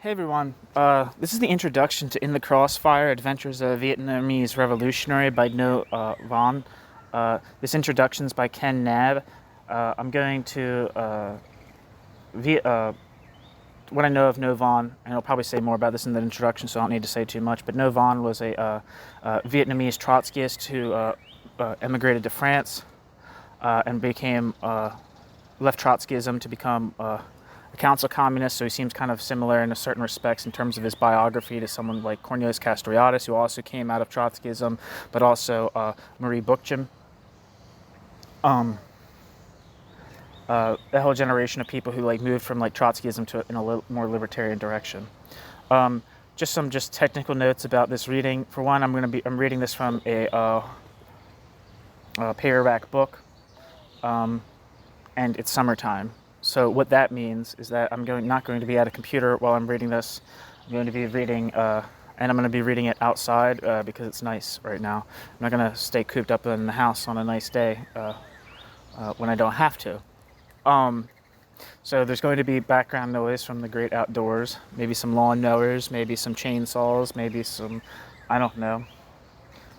Hey everyone, this is the introduction to In the Crossfire, Adventures of a Vietnamese Revolutionary by Ngô Văn. This introduction is by Knabb. I'm going to, what I know of Ngô Văn, and I'll probably say more about this in the introduction, so I don't need to say too much, but Ngô Văn was a Vietnamese Trotskyist who emigrated to France and left Trotskyism to become a council communist, so he seems kind of similar in a certain respects in terms of his biography to someone like Cornelius Castoriadis, who also came out of Trotskyism, but also Marie Bookchin. A whole generation of people who moved from Trotskyism to in a more libertarian direction. Just some technical notes about this reading. For one, I'm reading this from a paperback book, and it's summertime. So what that means is that I'm not going to be at a computer while I'm reading this. I'm going to be reading, and I'm going to be reading it outside because it's nice right now. I'm not going to stay cooped up in the house on a nice day when I don't have to. So there's going to be background noise from the great outdoors, maybe some lawn mowers, maybe some chainsaws, maybe some, I don't know,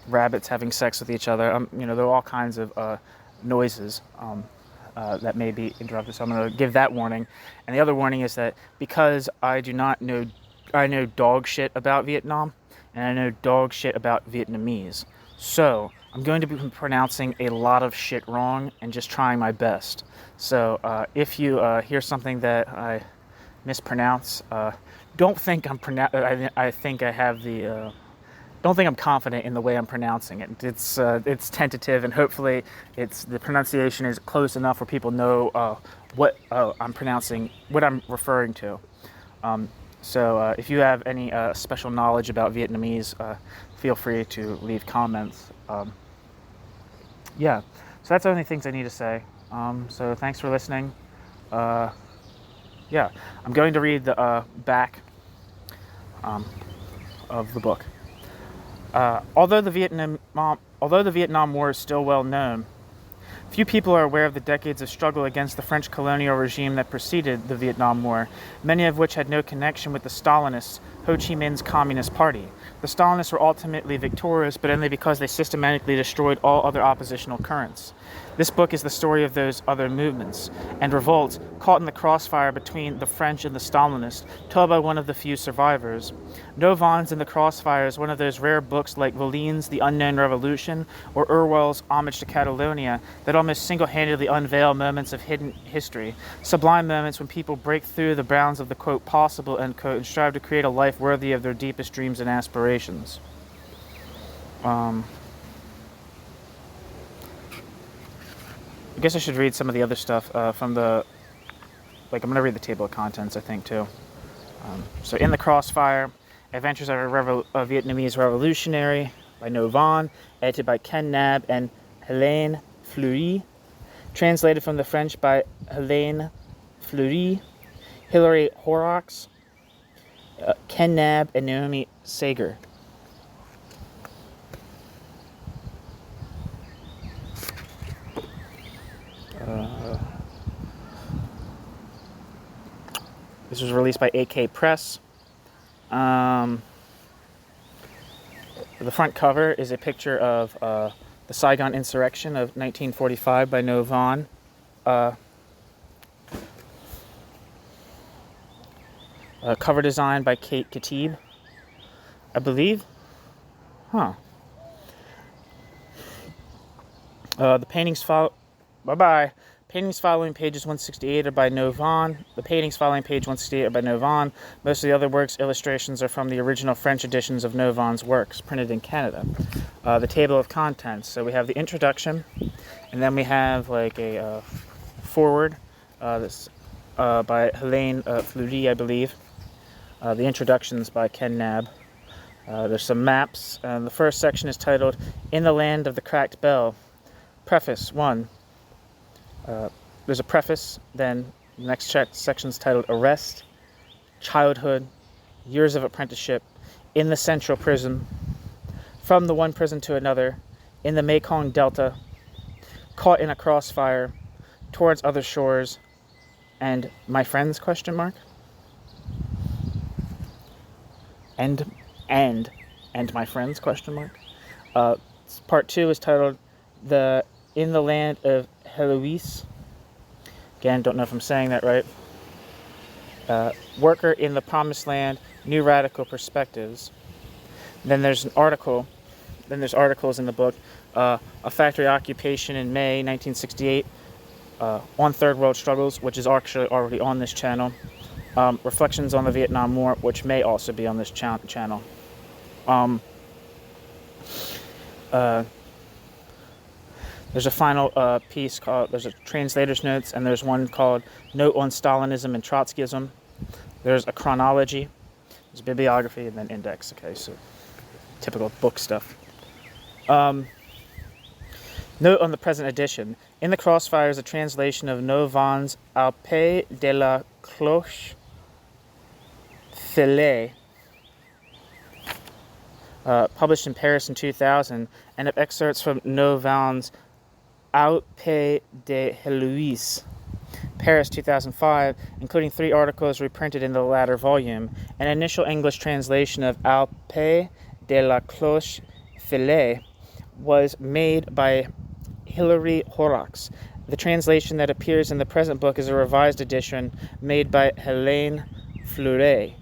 rabbits having sex with each other. There are all kinds of noises. That may be interrupted, so I'm going to give that warning. And the other warning is that because I know dog shit about Vietnam, and I know dog shit about Vietnamese. So I'm going to be pronouncing a lot of shit wrong and just trying my best. So if you hear something that I mispronounce, don't think don't think I'm confident in the way I'm pronouncing it. It's tentative, and hopefully the pronunciation is close enough where people know what I'm pronouncing, what I'm referring to. So if you have any special knowledge about Vietnamese, feel free to leave comments. Yeah, so that's the only things I need to say. So thanks for listening. Yeah, I'm going to read the back of the book. Although the Vietnam War is still well known, few people are aware of the decades of struggle against the French colonial regime that preceded the Vietnam War, many of which had no connection with the Stalinists, Ho Chi Minh's Communist Party. The Stalinists were ultimately victorious, but only because they systematically destroyed all other oppositional currents. This book is the story of those other movements and revolts caught in the crossfire between the French and the Stalinists, told by one of the few survivors. Ngô Van's In the Crossfire is one of those rare books like Voltaire's The Unknown Revolution or Orwell's Homage to Catalonia that almost single-handedly unveil moments of hidden history, sublime moments when people break through the bounds of the, quote, possible, end quote, and strive to create a life worthy of their deepest dreams and aspirations. I guess I should read some of the other stuff from the, I'm going to read the table of contents, I think, too. So In the Crossfire, Adventures of a Vietnamese Revolutionary by Ngô Văn, edited by Knabb and Hélène Fleury, translated from the French by Hélène Fleury, Hilary Horrocks, Knabb, and Naomi Sager. This was released by AK Press. The front cover is a picture of the Saigon insurrection of 1945 by Ngô Văn. Cover design by Kate Khatib, I believe. The paintings follow. Bye-bye. Paintings following pages 168 are by Ngô Văn. The paintings following page 168 are by Ngô Văn. Most of the other works' illustrations are from the original French editions of Ngô Van's works, printed in Canada. The table of contents. So we have the introduction, and then we have a foreword this by Hélène Fleury, I believe. The introduction's by Knabb. There's some maps. The first section is titled In the Land of the Cracked Bell. Preface 1. There's a preface, then the next section is titled Arrest, Childhood, Years of Apprenticeship, In the Central Prison, From the One Prison to Another, In the Mekong Delta, Caught in a Crossfire, Towards Other Shores, and My Friends, question mark. and my friends, question mark. Part 2 is titled In the Land of Heloise. Again, don't know if I'm saying that right. Worker in the Promised Land, New Radical Perspectives. Then there's an article. Then there's articles in the book. A Factory Occupation in May 1968 on Third World Struggles, which is actually already on this channel. Reflections on the Vietnam War, which may also be on this channel. There's a final piece called, there's a translator's notes, and there's one called Note on Stalinism and Trotskyism. There's a chronology, there's a bibliography, and then index. Okay, so typical book stuff. Note on the present edition. In the Crossfire is a translation of Ngô Van's Au Pays de la Cloche Filet, published in Paris in 2000, and of excerpts from Ngô Van's Au Pays de Heloise, Paris 2005, including 3 articles reprinted in the latter volume. An initial English translation of Au Pays de la Cloche Filet was made by Hilary Horrocks. The translation that appears in the present book is a revised edition made by Hélène Fleury,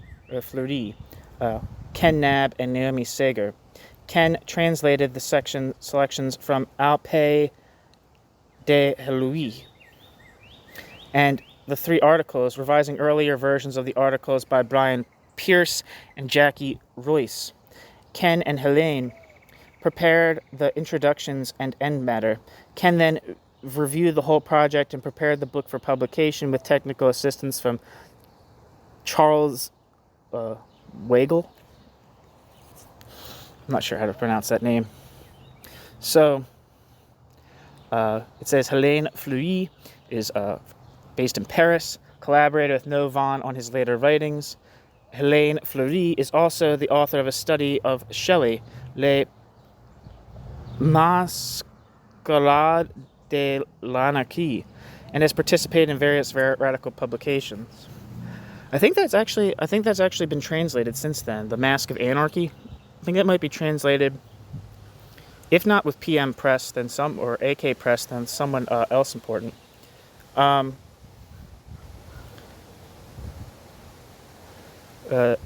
Ken Knabb, and Naomi Sager. Ken translated the selections from Au Pays de Heloise, and the 3 articles, revising earlier versions of the articles by Brian Pierce and Jackie Royce. Ken and Helene prepared the introductions and end matter. Ken then reviewed the whole project and prepared the book for publication with technical assistance from Charles Weigel. I'm not sure how to pronounce that name. So, it says Hélène Fleury is based in Paris, collaborated with Ngô Văn on his later writings. Hélène Fleury is also the author of a study of Shelley, Les Mascarades de l'Anarchie, and has participated in various radical publications. I think that's actually been translated since then. The Mask of Anarchy. I think that might be translated, if not with PM Press, then or AK Press, then someone else important.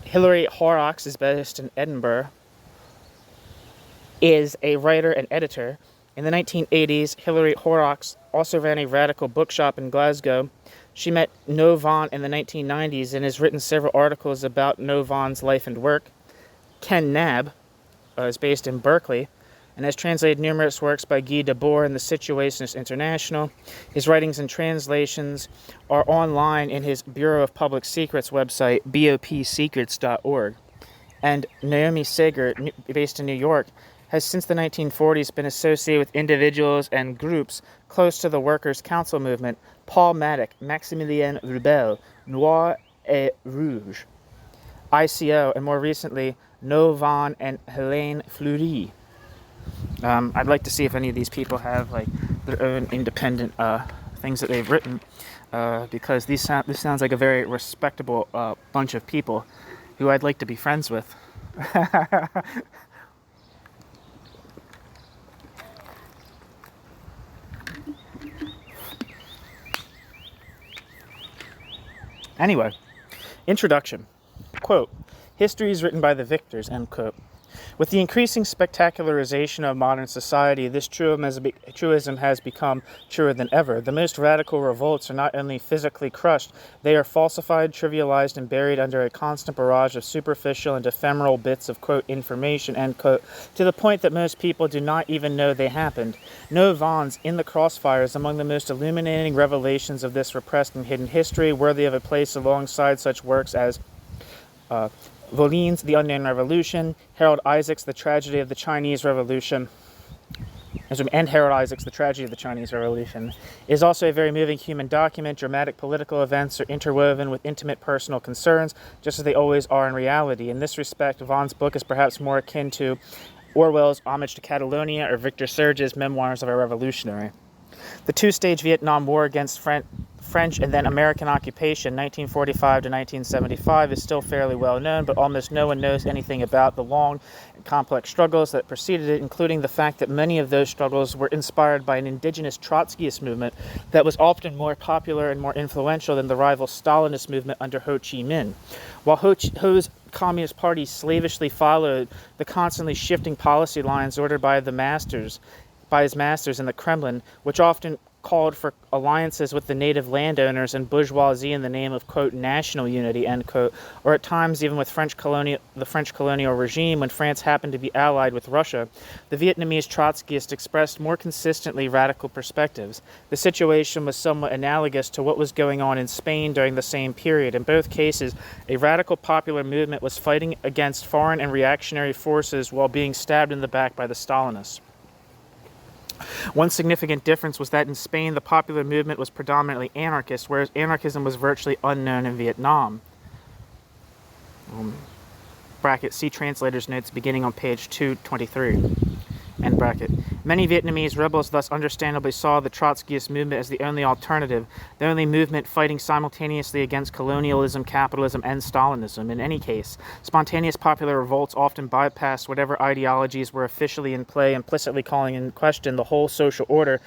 Hilary Horrocks is based in Edinburgh, is a writer and editor. In the 1980s, Hilary Horrocks also ran a radical bookshop in Glasgow. She met Ngô Văn in the 1990s and has written several articles about Ngô Van's life and work. Ken Knabb is based in Berkeley and has translated numerous works by Guy Debord and the Situationist International. His writings and translations are online in his Bureau of Public Secrets website, bopsecrets.org. And Naomi Sager, based in New York, has since the 1940s been associated with individuals and groups close to the Workers' Council movement: Paul Maddock, Maximilien Rubel, Noir et Rouge, ICO, and more recently, Ngô Văn and Hélène Fleury. I'd like to see if any of these people have their own independent things that they've written, because this sounds like a very respectable bunch of people who I'd like to be friends with. Anyway, introduction. Quote, "History is written by the victors," end quote. With the increasing spectacularization of modern society, this truism has become truer than ever. The most radical revolts are not only physically crushed, they are falsified, trivialized, and buried under a constant barrage of superficial and ephemeral bits of, quote, information, end quote, to the point that most people do not even know they happened. Ngô Van's In the Crossfire is among the most illuminating revelations of this repressed and hidden history, worthy of a place alongside such works as Volin's The Unknown Revolution, Harold Isaac's The Tragedy of the Chinese Revolution, and Harold Isaac's The Tragedy of the Chinese Revolution, is also a very moving human document. Dramatic political events are interwoven with intimate personal concerns, just as they always are in reality. In this respect, Vaughan's book is perhaps more akin to Orwell's Homage to Catalonia or Victor Serge's Memoirs of a Revolutionary. The two-stage Vietnam War against French and then American occupation, 1945 to 1975, is still fairly well known, but almost no one knows anything about the long and complex struggles that preceded it, including the fact that many of those struggles were inspired by an indigenous Trotskyist movement that was often more popular and more influential than the rival Stalinist movement under Ho Chi Minh. While Ho's Communist Party slavishly followed the constantly shifting policy lines ordered by his masters in the Kremlin, which often called for alliances with the native landowners and bourgeoisie in the name of, quote, national unity, end quote, or at times even with the French colonial regime when France happened to be allied with Russia, the Vietnamese Trotskyists expressed more consistently radical perspectives. The situation was somewhat analogous to what was going on in Spain during the same period. In both cases, a radical popular movement was fighting against foreign and reactionary forces while being stabbed in the back by the Stalinists. One significant difference was that in Spain, the popular movement was predominantly anarchist, whereas anarchism was virtually unknown in Vietnam. Bracket, see translator's notes beginning on page 223. End bracket. Many Vietnamese rebels thus understandably saw the Trotskyist movement as the only alternative, the only movement fighting simultaneously against colonialism, capitalism, and Stalinism. In any case, spontaneous popular revolts often bypassed whatever ideologies were officially in play, implicitly calling in question the whole social order,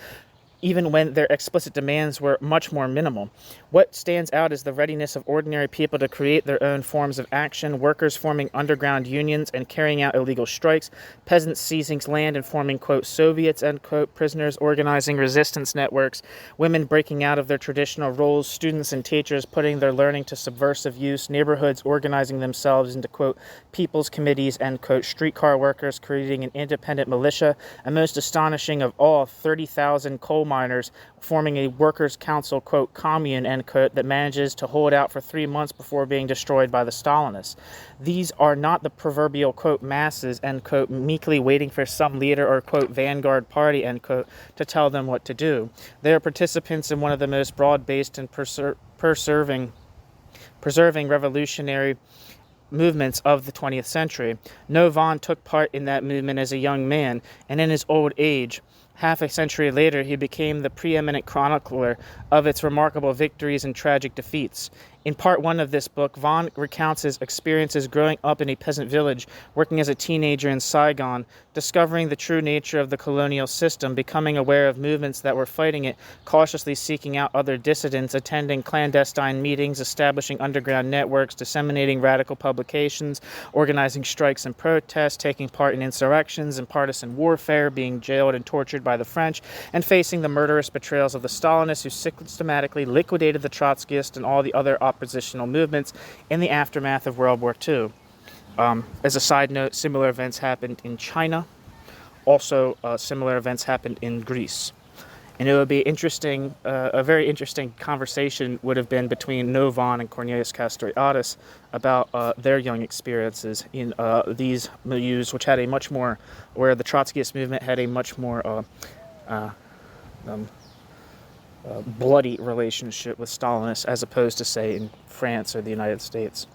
even when their explicit demands were much more minimal. What stands out is the readiness of ordinary people to create their own forms of action, workers forming underground unions and carrying out illegal strikes, peasants seizing land and forming, quote, Soviets, end quote, prisoners organizing resistance networks, women breaking out of their traditional roles, students and teachers putting their learning to subversive use, neighborhoods organizing themselves into, quote, people's committees, end quote, streetcar workers creating an independent militia, and most astonishing of all, 30,000 coal miners forming a workers' council, quote, commune, end quote, that manages to hold out for 3 months before being destroyed by the Stalinists. These are not the proverbial, quote, masses, end quote, meekly waiting for some leader or, quote, vanguard party, end quote, to tell them what to do. They are participants in one of the most broad-based and preserving revolutionary movements of the 20th century. Ngô Văn took part in that movement as a young man, and in his old age, half a century later, he became the preeminent chronicler of its remarkable victories and tragic defeats. In part one of this book, Văn recounts his experiences growing up in a peasant village, working as a teenager in Saigon, discovering the true nature of the colonial system, becoming aware of movements that were fighting it, cautiously seeking out other dissidents, attending clandestine meetings, establishing underground networks, disseminating radical publications, organizing strikes and protests, taking part in insurrections and partisan warfare, being jailed and tortured by the French, and facing the murderous betrayals of the Stalinists who systematically liquidated the Trotskyists and all the other oppositional movements in the aftermath of World War II. As a side note, similar events happened in China. Also, similar events happened in Greece. And it would be interesting, a very interesting conversation would have been between Ngô Văn and Cornelius Castoriadis about their young experiences in these milieus, which had a much more, where the Trotskyist movement had a much more bloody relationship with Stalinists as opposed to, say, in France or the United States.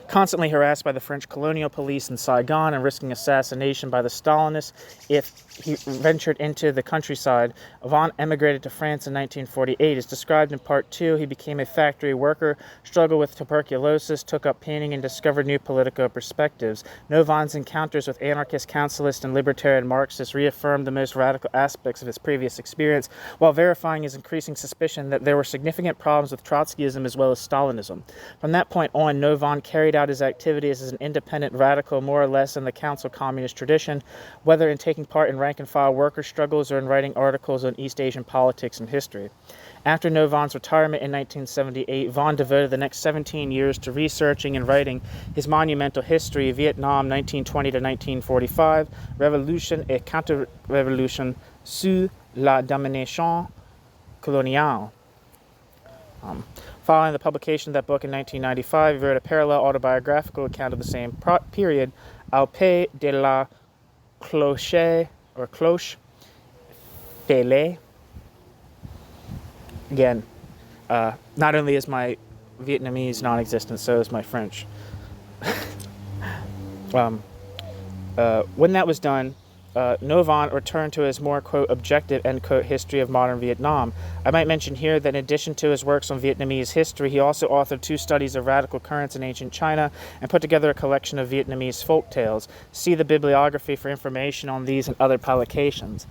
Constantly harassed by the French colonial police in Saigon and risking assassination by the Stalinists if he ventured into the countryside, Văn emigrated to France in 1948. As described in Part 2, he became a factory worker, struggled with tuberculosis, took up painting, and discovered new political perspectives. Ngô Van's encounters with anarchist, councilist, and libertarian Marxists reaffirmed the most radical aspects of his previous experience, while verifying his increasing suspicion that there were significant problems with Trotskyism as well as Stalinism. From that point on, Ngô Văn carried out his activities as an independent radical more or less in the council communist tradition, whether in taking part in rank-and-file worker struggles or in writing articles on East Asian politics and history. After Ngô Van's retirement in 1978, Văn devoted the next 17 years to researching and writing his monumental history, Vietnam 1920 to 1945, Revolution et Contre-Revolution sous la domination coloniale. Following the publication of that book in 1995, he wrote a parallel autobiographical account of the same period, Au Pays de la Cloche, or Cloche Fêlée. Again, not only is my Vietnamese non-existent, so is my French. When that was done, Ngô Văn returned to his more, quote, objective, end quote, history of modern Vietnam. I might mention here that in addition to his works on Vietnamese history, he also authored 2 studies of radical currents in ancient China and put together a collection of Vietnamese folk tales. See the bibliography for information on these and other publications.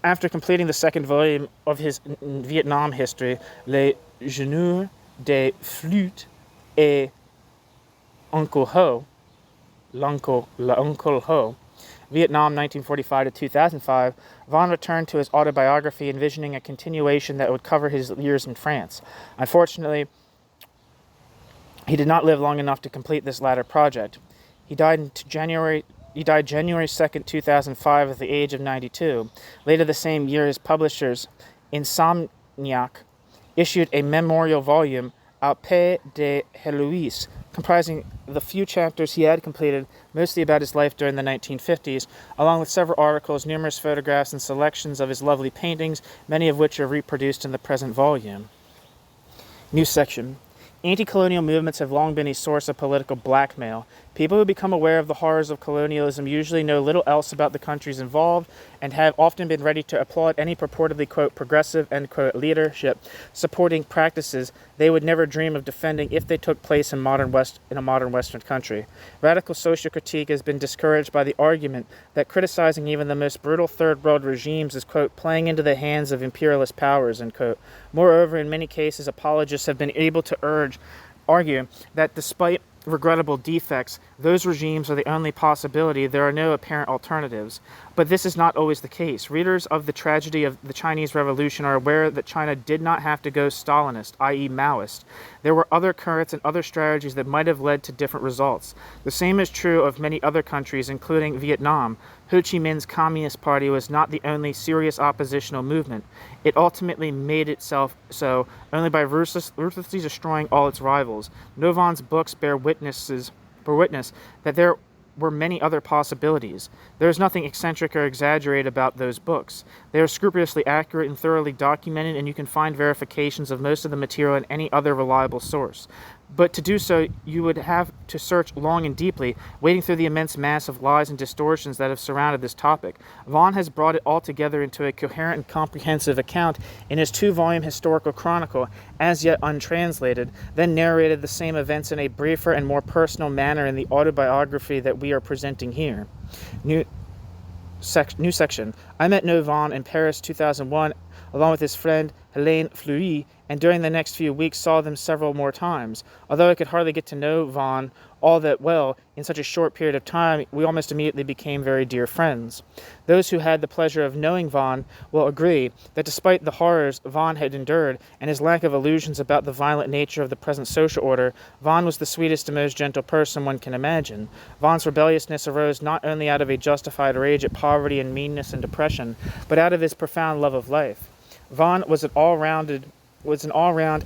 After completing the 2nd volume of his Vietnam history, Les Genres des Flûtes et Uncle Ho, L'Uncle Ho, Vietnam 1945 to 2005, Văn returned to his autobiography, envisioning a continuation that would cover his years in France. Unfortunately, he did not live long enough to complete this latter project. He died January 2nd, 2005 at the age of 92. Later the same year, his publishers, Insomniac, issued a memorial volume, Au Pays de Héloïse, comprising the few chapters he had completed, mostly about his life during the 1950s, along with several articles, numerous photographs, and selections of his lovely paintings, many of which are reproduced in the present volume. New section. Anti-colonial movements have long been a source of political blackmail. People who become aware of the horrors of colonialism usually know little else about the countries involved and have often been ready to applaud any purportedly, quote, progressive, end quote, leadership supporting practices they would never dream of defending if they took place in a modern Western country. Radical social critique has been discouraged by the argument that criticizing even the most brutal third world regimes is, quote, playing into the hands of imperialist powers, end quote. Moreover, in many cases, apologists have been able to argue that despite regrettable defects, those regimes are the only possibility. There are no apparent alternatives. But this is not always the case. Readers of the tragedy of the Chinese Revolution are aware that China did not have to go Stalinist, i.e. Maoist. There were other currents and other strategies that might have led to different results. The same is true of many other countries, including Vietnam. Ho Chi Minh's Communist Party was not the only serious oppositional movement. It ultimately made itself so only by ruthlessly destroying all its rivals. Ngô Van's books bear witness that there were many other possibilities. There is nothing eccentric or exaggerated about those books. They are scrupulously accurate and thoroughly documented, and you can find verifications of most of the material in any other reliable source. But to do so, you would have to search long and deeply, wading through the immense mass of lies and distortions that have surrounded this topic. Văn has brought it all together into a coherent and comprehensive account in his 2-volume historical chronicle, as yet untranslated, then narrated the same events in a briefer and more personal manner in the autobiography that we are presenting here. New section. I met Ngô Văn in Paris 2001, along with his friend Hélène Fleury, and during the next few weeks saw them several more times. Although I could hardly get to know Văn all that well in such a short period of time, we almost immediately became very dear friends. Those who had the pleasure of knowing Văn will agree that despite the horrors Văn had endured and his lack of illusions about the violent nature of the present social order, Văn was the sweetest and most gentle person one can imagine. Van's rebelliousness arose not only out of a justified rage at poverty and meanness and depression, but out of his profound love of life. Văn was an all-round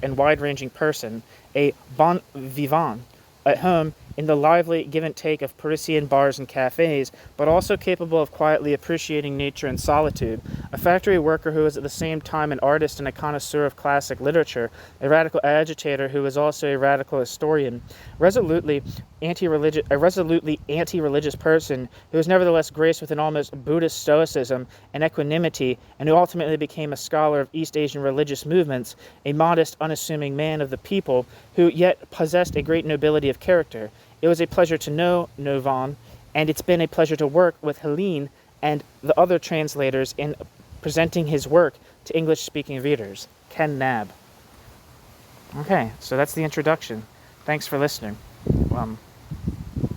and wide-ranging person, a bon vivant, at home in the lively give and take of Parisian bars and cafes, but also capable of quietly appreciating nature and solitude, a factory worker who was at the same time an artist and a connoisseur of classic literature, a radical agitator who was also a radical historian, a resolutely anti-religious person who was nevertheless graced with an almost Buddhist stoicism and equanimity, and who ultimately became a scholar of East Asian religious movements, a modest, unassuming man of the people, who yet possessed a great nobility of character. It was a pleasure to know Ngô Văn, and it's been a pleasure to work with Helene and the other translators in presenting his work to English-speaking readers. Knabb. Okay, so that's the introduction. Thanks for listening.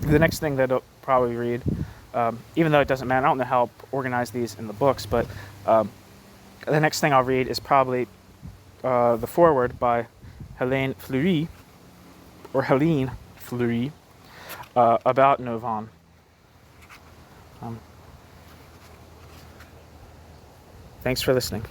The next thing that I'll probably read, even though it doesn't matter, I don't know how I'll organize these in the books, but the next thing I'll read is probably the foreword by Hélène Fleury, about Ngô Văn. Thanks for listening.